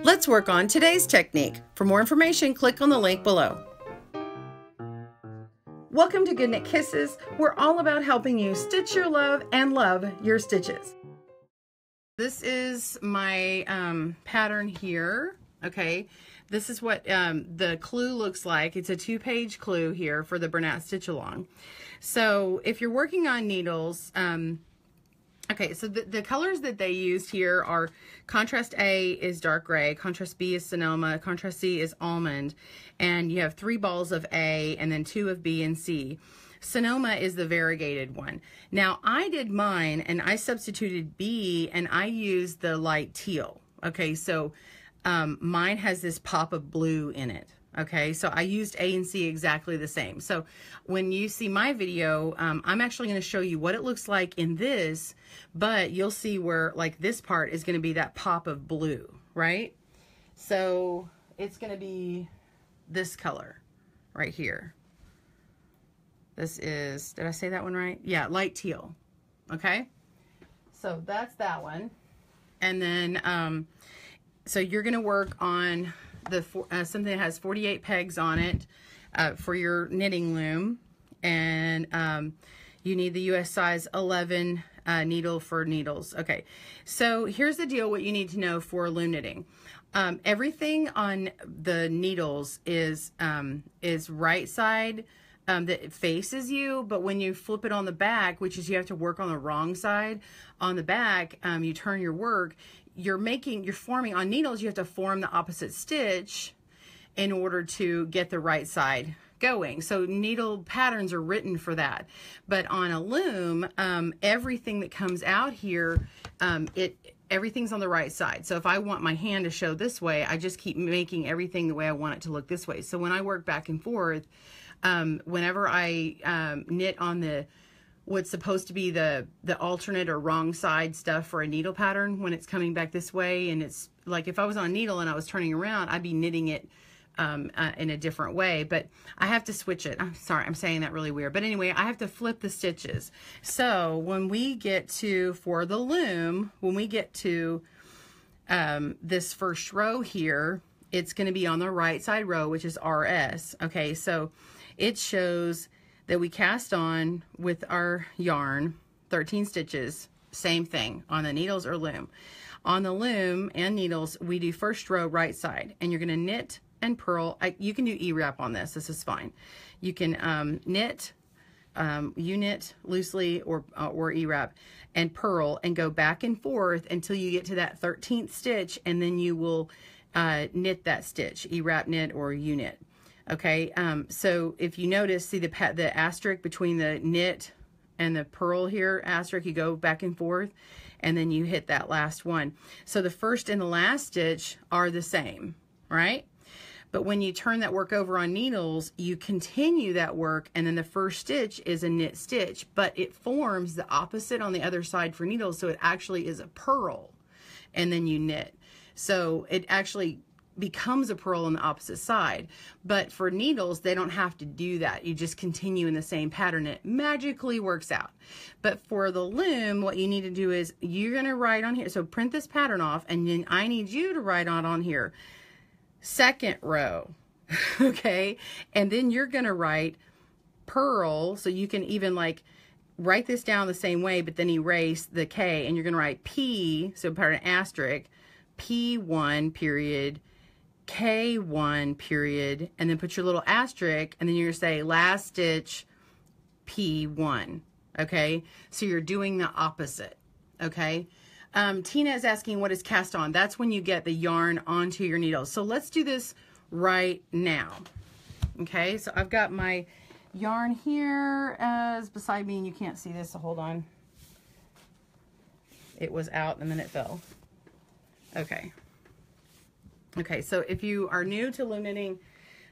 Let's work on today's technique. For more information, click on the link below. Welcome to GoodKnit Kisses. We're all about helping you stitch your love and love your stitches. This is my pattern here. Okay, this is what the clue looks like. It's a 2-page clue here for the Bernat Stitch Along. So if you're working on needles, okay, so the colors that they used here are contrast A is dark gray, contrast B is Sonoma, contrast C is almond, and you have 3 balls of A and then 2 of B and C. Sonoma is the variegated one. Now I did mine and I substituted B and I used the light teal. Okay, so mine has this pop of blue in it. Okay, so I used A and C exactly the same. So when you see my video, I'm actually going to show you what it looks like in this, but you'll see where like this part is going to be that pop of blue, right? So it's going to be this color right here. This is, did I say that one right? Yeah, light teal. Okay, so that's that one. And then, so you're going to work on the something that has 48 pegs on it for your knitting loom, and you need the US size 11 needle for needles. Okay, so here's the deal. What you need to know for loom knitting, everything on the needles is right side that faces you, but when you flip it on the back, which is you have to work on the wrong side on the back, you turn your work, you're forming on needles, you have to form the opposite stitch in order to get the right side going. So needle patterns are written for that. But on a loom, everything that comes out here, everything's on the right side. So if I want my hand to show this way, I just keep making everything the way I want it to look this way. So when I work back and forth, whenever I knit on what's supposed to be the alternate or wrong side stuff for a needle pattern, when it's coming back this way, and it's like if I was on a needle and I was turning around, I'd be knitting it in a different way, but I have to switch it. I'm sorry, I'm saying that really weird, but anyway, I have to flip the stitches. So when we get to, for the loom, when we get to this first row here, it's going to be on the right side row, which is RS. Okay, so it shows that we cast on with our yarn 13 stitches, same thing on the needles or loom. On the loom and needles, we do first row right side, and you're going to knit and purl. You can do E-wrap on this. This is fine. You can knit, you knit loosely or E-wrap and purl and go back and forth until you get to that 13th stitch, and then you will knit that stitch, E-wrap, knit, or U-knit. Okay, so if you notice, see the asterisk between the knit and the purl here, asterisk, you go back and forth, and then you hit that last one. So the first and the last stitch are the same, right? But when you turn that work over on needles, you continue that work, and then the first stitch is a knit stitch, but it forms the opposite on the other side for needles, so it actually is a purl, and then you knit. So it actually becomes a purl on the opposite side. But for needles, they don't have to do that. You just continue in the same pattern. It magically works out. But for the loom, what you need to do is you're going to write on here. So print this pattern off, and then I need you to write on here, second row. Okay, and then you're going to write purl. So you can even like write this down the same way, but then erase the K, and you're going to write P, so part of asterisk, P1 period, K1 period, and then put your little asterisk, and then you're going to say last stitch P1. Okay, so you're doing the opposite. Okay, Tina is asking, what is cast on? That's when you get the yarn onto your needles. So let's do this right now. Okay, so I've got my yarn here as beside me, and you can't see this, so hold on. It was out and then it fell. Okay. Okay, so if you are new to loom knitting,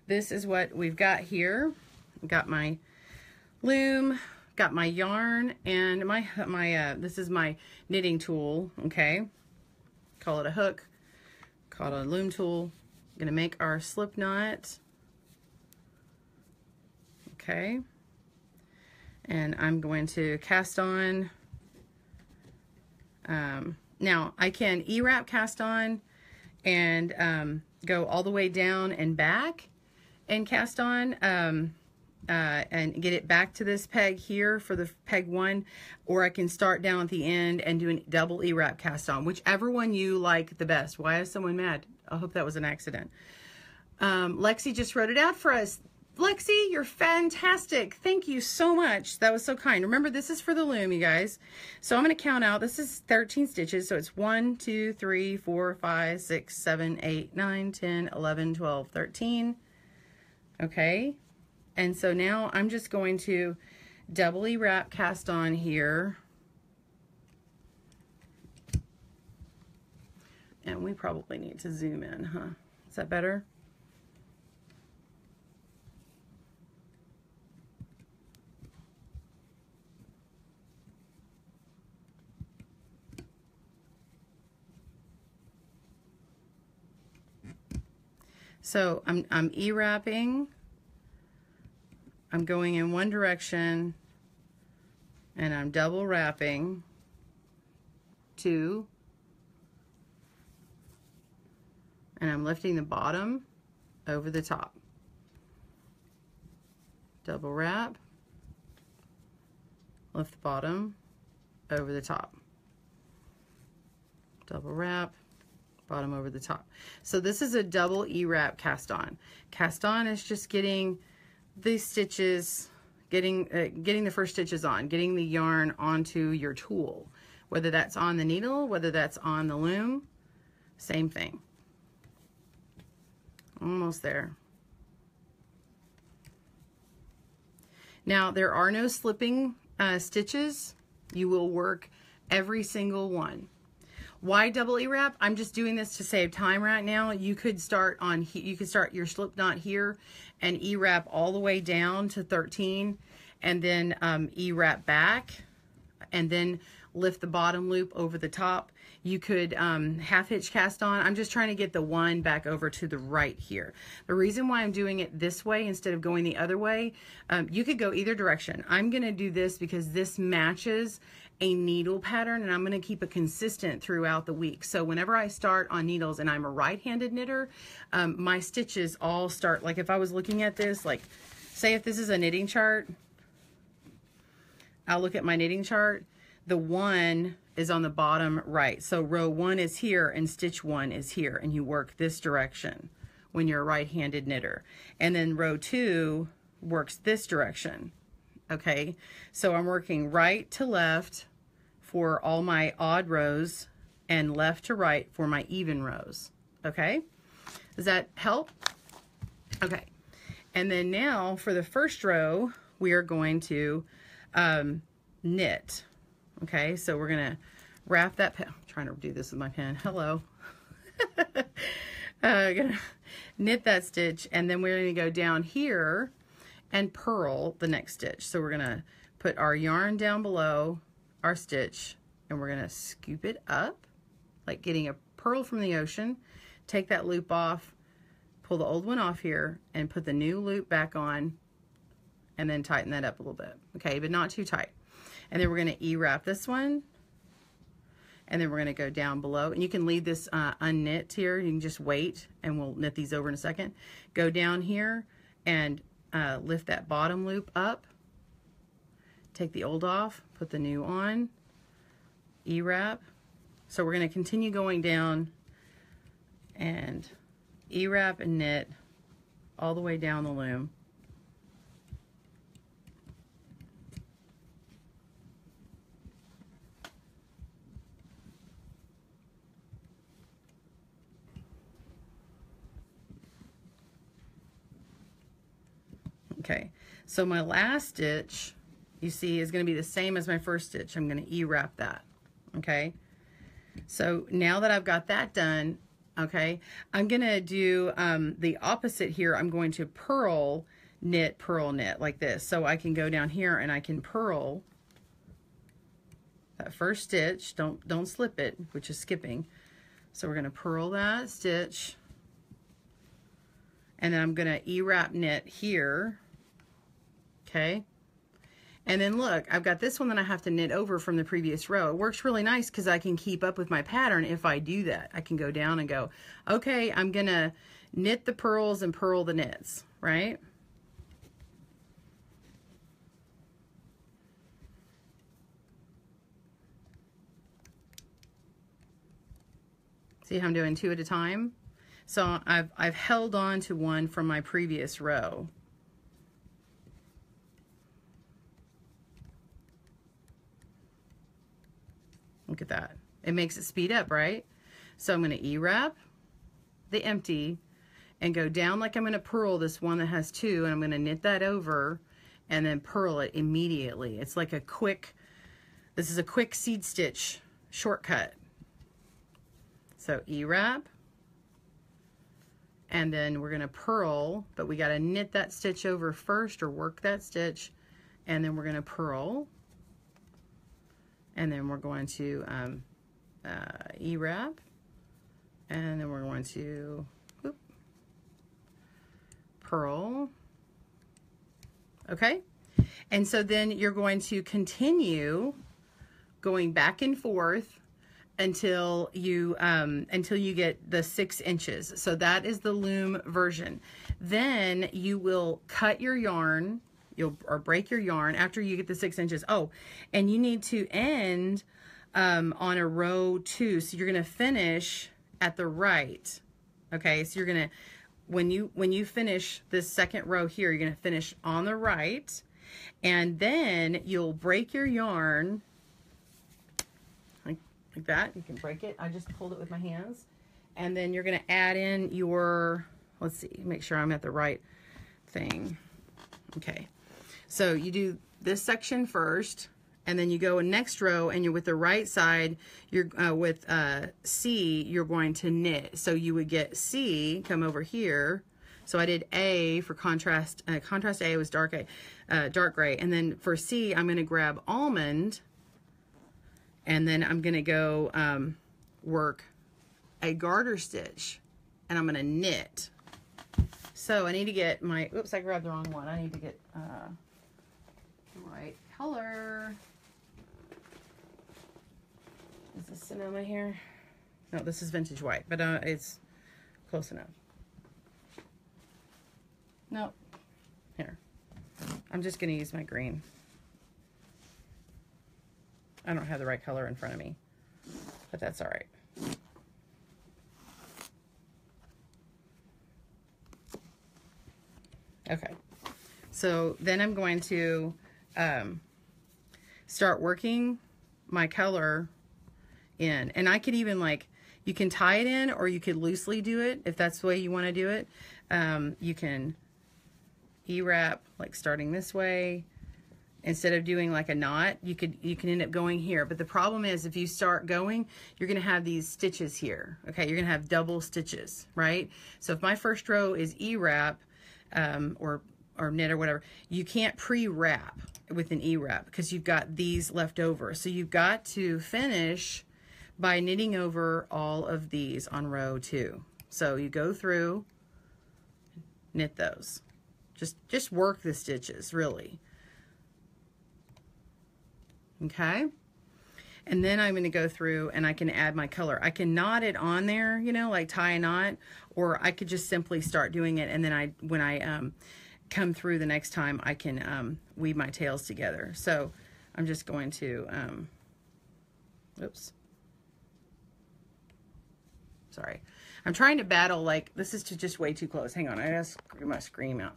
this is what we've got here. I've got my loom, got my yarn, and this is my knitting tool. Okay, call it a hook, call it a loom tool. I'm gonna make our slip knot. Okay, and I'm going to cast on. Now I can E-wrap cast on, and go all the way down and back and cast on, and get it back to this peg here for the peg 1, or I can start down at the end and do a double E-wrap cast on, whichever one you like the best. Why is someone mad? I hope that was an accident. Lexi just wrote it out for us. Lexi, you're fantastic. Thank you so much. That was so kind. Remember, this is for the loom, you guys. So I'm going to count out. This is 13 stitches. So it's 1, 2, 3, 4, 5, 6, 7, 8, 9, 10, 11, 12, 13. Okay. And so now I'm just going to double E-wrap cast on here. And we probably need to zoom in, huh? Is that better? So I'm E-wrapping, I'm going in one direction, and I'm double wrapping 2, and I'm lifting the bottom over the top. Double wrap, lift the bottom over the top. Double wrap, bottom over the top. So this is a double E-wrap cast on. Cast on is just getting these stitches, getting the first stitches on, getting the yarn onto your tool, whether that's on the needle, whether that's on the loom, same thing. Almost there. Now there are no slipping stitches. You will work every single one. Why double E-wrap? I'm just doing this to save time right now. You could start on, you could start your slip knot here and E-wrap all the way down to 13, and then E-wrap back, and then lift the bottom loop over the top. You could half hitch cast on. I'm just trying to get the one back over to the right here. The reason why I'm doing it this way instead of going the other way, you could go either direction. I'm gonna do this because this matches a needle pattern, and I'm going to keep it consistent throughout the week. So whenever I start on needles, and I'm a right-handed knitter, my stitches all start, like if I was looking at this, like say if this is a knitting chart, I'll look at my knitting chart, the 1 is on the bottom right. So row 1 is here and stitch 1 is here, and you work this direction when you're a right-handed knitter. And then row 2 works this direction. Okay, so I'm working right to left for all my odd rows and left to right for my even rows. Okay, does that help? Okay, and then now for the first row, we are going to knit. Okay, so we're gonna wrap that, I'm trying to do this with my pen, hello. Gonna knit that stitch, and then we're gonna go down here and purl the next stitch. So we're gonna put our yarn down below our stitch, and we're gonna scoop it up like getting a pearl from the ocean, take that loop off, pull the old one off here, and put the new loop back on, and then tighten that up a little bit, okay, but not too tight. And then we're gonna E-wrap this one, and then we're gonna go down below, and you can leave this unknit here, you can just wait, and we'll knit these over in a second. Go down here and lift that bottom loop up, take the old off, put the new on, E-wrap. So we're going to continue going down and E-wrap and knit all the way down the loom. Okay, so my last stitch, you see, is going to be the same as my first stitch. I'm going to E-wrap that, okay? So now that I've got that done, okay, I'm going to do the opposite here. I'm going to purl knit like this. So I can go down here and I can purl that first stitch. Don't slip it, which is skipping. So we're going to purl that stitch, and then I'm going to E-wrap knit here. Okay, And then look, I've got this one that I have to knit over from the previous row. It works really nice because I can keep up with my pattern if I do that. I can go down and go, okay, I'm gonna knit the purls and purl the knits, right? See how I'm doing 2 at a time? So I've held on to one from my previous row. Look at that. It makes it speed up, right? So I'm going to E-wrap the empty and go down like I'm going to purl this one that has 2, and I'm going to knit that over and then purl it immediately. It's like a quick, this is a quick seed stitch shortcut. So E-wrap, and then we're going to purl, but we got to knit that stitch over first, or work that stitch, and then we're going to purl, and then we're going to E-wrap, and then we're going to purl. Okay, and so then you're going to continue going back and forth until you get the 6 inches. So that is the loom version. Then you will cut your yarn, or break your yarn after you get the 6 inches. Oh, and you need to end on a row 2. So you're gonna finish at the right. Okay, so you're gonna, when you finish this second row here, you're gonna finish on the right, and then you'll break your yarn like that. You can break it. I just pulled it with my hands. And then you're going to add in your, let's see, make sure I'm at the right thing. Okay. So you do this section first, and then you go in next row, and you're with the right side, you're with C, you're going to knit. So you would get C, come over here. So I did A for contrast. Contrast A was dark gray. And then for C, I'm going to grab almond, and then I'm going to go work a garter stitch, and I'm going to knit. So I need to get my, oops, I grabbed the wrong one. I need to get the right color. Is this Sonoma here? No, this is vintage white, but it's close enough. No, here. I'm just going to use my green. I don't have the right color in front of me, but that's all right. Okay, so then I'm going to start working my color in, and I could even, like, you can tie it in, or you could loosely do it if that's the way you want to do it. You can E-wrap, like starting this way. Instead of doing like a knot, you can end up going here. But the problem is, if you start going, you're going to have these stitches here. Okay, you're going to have double stitches, right? So if my first row is E-wrap, or knit or whatever, you can't pre-wrap with an E-wrap because you've got these left over. So you've got to finish by knitting over all of these on row 2. So you go through, knit those. Just work the stitches, really. Okay, and then I'm going to go through and I can add my color. I can knot it on there, you know, like tie a knot, or I could just simply start doing it, and then when I come through the next time, I can weave my tails together. So I'm just going to, oops, sorry. I'm trying to battle, like, this is just way too close. Hang on, I gotta screw my screen out.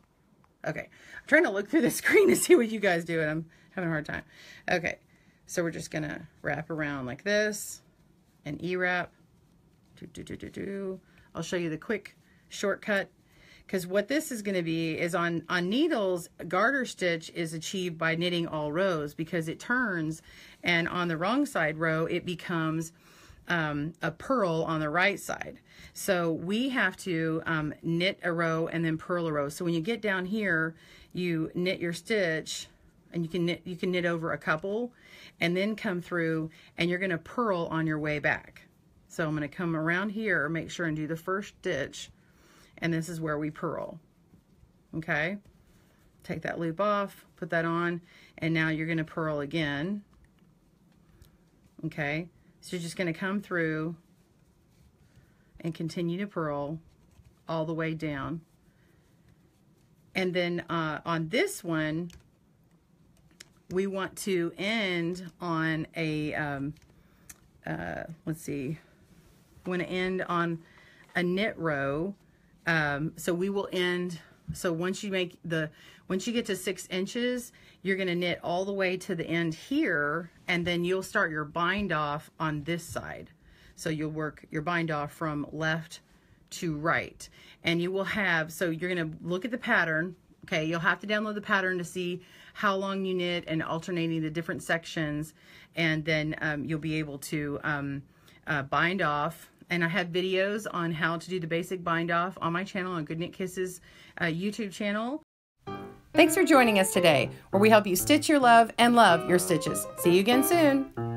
Okay, I'm trying to look through the screen to see what you guys do, and I'm having a hard time. Okay. So we're just gonna wrap around like this and E-wrap. I'll show you the quick shortcut, because what this is gonna be is on needles, garter stitch is achieved by knitting all rows, because it turns, and on the wrong side row, it becomes a purl on the right side. So we have to knit a row and then purl a row. So when you get down here, you knit your stitch, and you can knit over a couple, and then come through, and you're going to purl on your way back. So I'm going to come around here, make sure and do the first stitch, and this is where we purl. Okay, take that loop off, put that on, and now you're going to purl again. Okay, so you're just going to come through and continue to purl all the way down. And then on this one, we want to end on a, let's see, we want to end on a knit row. So we will end, so once you get to 6 inches, you're going to knit all the way to the end here, and then you'll start your bind off on this side. So you'll work your bind off from left to right, and you will have, so you're going to look at the pattern. Okay, you'll have to download the pattern to see how long you knit and alternating the different sections, and then you'll be able to bind off. And I have videos on how to do the basic bind off on my channel, on GoodKnit Kisses YouTube channel. Thanks for joining us today, where we help you stitch your love and love your stitches. See you again soon.